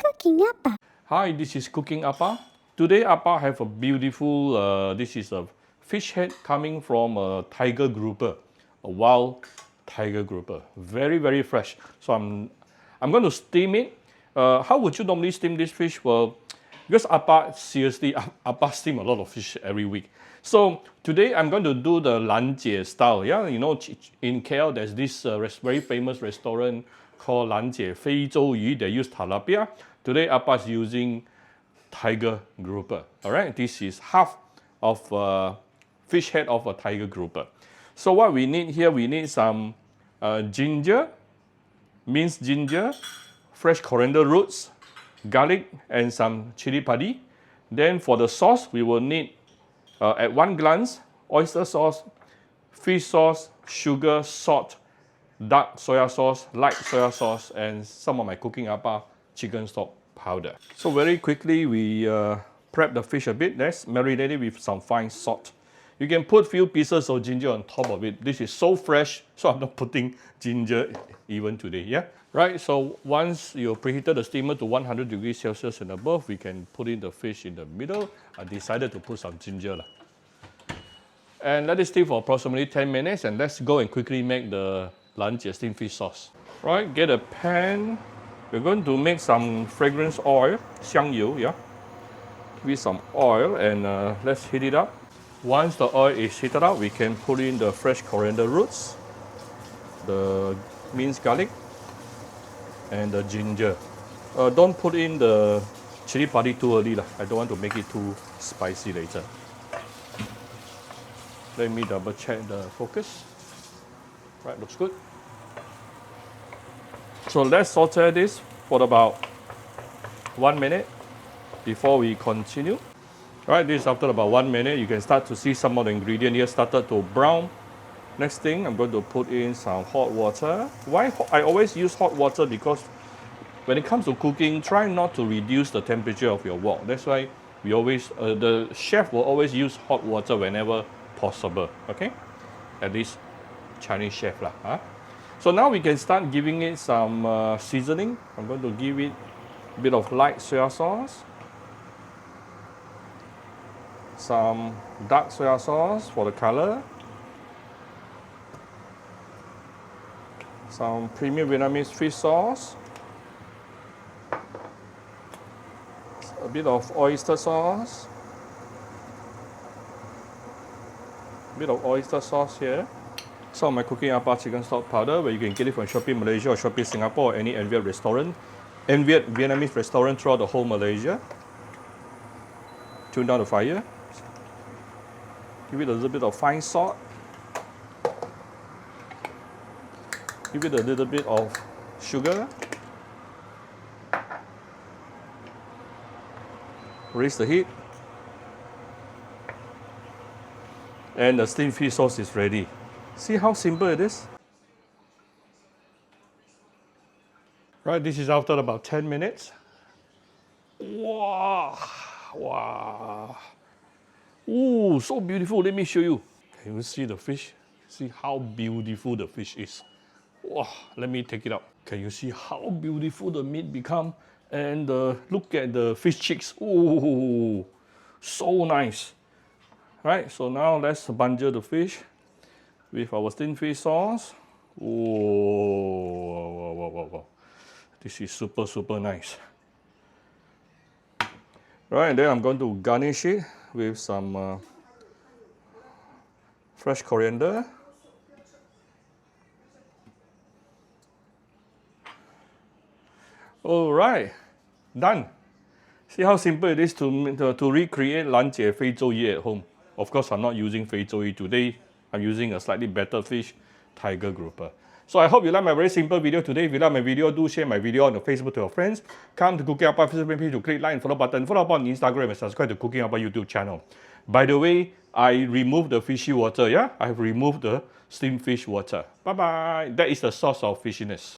Cooking Appa. Hi, this is Cooking Appa. Today Appa have a beautiful, this is a fish head coming from a tiger grouper, a wild tiger grouper. Very, very fresh. So I'm going to steam it. How would you normally steam this fish? Well, because Appa, seriously, Appa steam a lot of fish every week. So today I'm going to do the Lanjie style. Yeah, you know, in KL there's this very famous restaurant called Lanjie, 非洲鱼. They use tilapia. Today Appa is using tiger grouper. All right, this is half of fish head of a tiger grouper. So what we need here, we need some ginger, minced ginger, fresh coriander roots, garlic, and some chili padi. Then for the sauce, we will need, at one glance, oyster sauce, fish sauce, sugar, salt, dark soya sauce, light soya sauce, and some of my Cooking Appa chicken stock powder. So very quickly, we prep the fish a bit. Let's marinate it with some fine salt. You can put few pieces of ginger on top of it. This is so fresh, so I'm not putting ginger even today, yeah? Right, so once you preheated the steamer to 100 degrees Celsius and above, we can put in the fish in the middle. I decided to put some ginger. And let it steam for approximately 10 minutes, and let's go and quickly make the Lanjie steamed fish sauce. Right, get a pan. We're going to make some fragrance oil, 香油, yeah? Give it some oil and let's heat it up. Once the oil is heated up, we can put in the fresh coriander roots, the minced garlic, and the ginger. Don't put in the chili padi too early. I don't want to make it too spicy later. Let me double check the focus. Right, looks good. So let's saute this for about 1 minute before we continue. Right, this is after about 1 minute. You can start to see some of the ingredients here started to brown. Next thing, I'm going to put in some hot water. Why I always use hot water? Because when it comes to cooking, try not to reduce the temperature of your wok. That's why we always, the chef will always use hot water whenever possible. Okay, at least Chinese chef lah. Huh? So now we can start giving it some seasoning. I'm going to give it a bit of light soya sauce, some dark soya sauce for the color, some premium Vietnamese fish sauce, a bit of oyster sauce, a bit of oyster sauce here. Some of my Cooking Appa chicken stock powder, where you can get it from Shopee Malaysia or Shopee Singapore or any Enviet restaurant, Enviet Vietnamese restaurant throughout the whole Malaysia. Tune down the fire. Give it a little bit of fine salt. Give it a little bit of sugar. Raise the heat. And the steamed fish sauce is ready. See how simple it is? Right, this is after about 10 minutes. Wow! Wow! Ooh, so beautiful. Let me show you. Can you see the fish? See how beautiful the fish is. Wow, let me take it out. Can you see how beautiful the meat become? And look at the fish cheeks. Ooh, so nice. Right, so now let's bundle the fish with our steamed fish sauce. Whoa, whoa, whoa, whoa. This is super, super nice. Right, and then I'm going to garnish it with some fresh coriander. All right, done. See how simple it is to recreate Lanjie 非洲鱼 at home. Of course, I'm not using 非洲鱼 today. I'm using a slightly better fish, tiger grouper. So I hope you like my very simple video today. If you like my video, do share my video on your Facebook to your friends. Come to Cooking Appa Facebook page to click like and follow button. Follow up on Instagram and subscribe to Cooking Appa YouTube channel. By the way, I removed the fishy water, yeah? I have removed the steamed fish water. Bye-bye. That is the source of fishiness.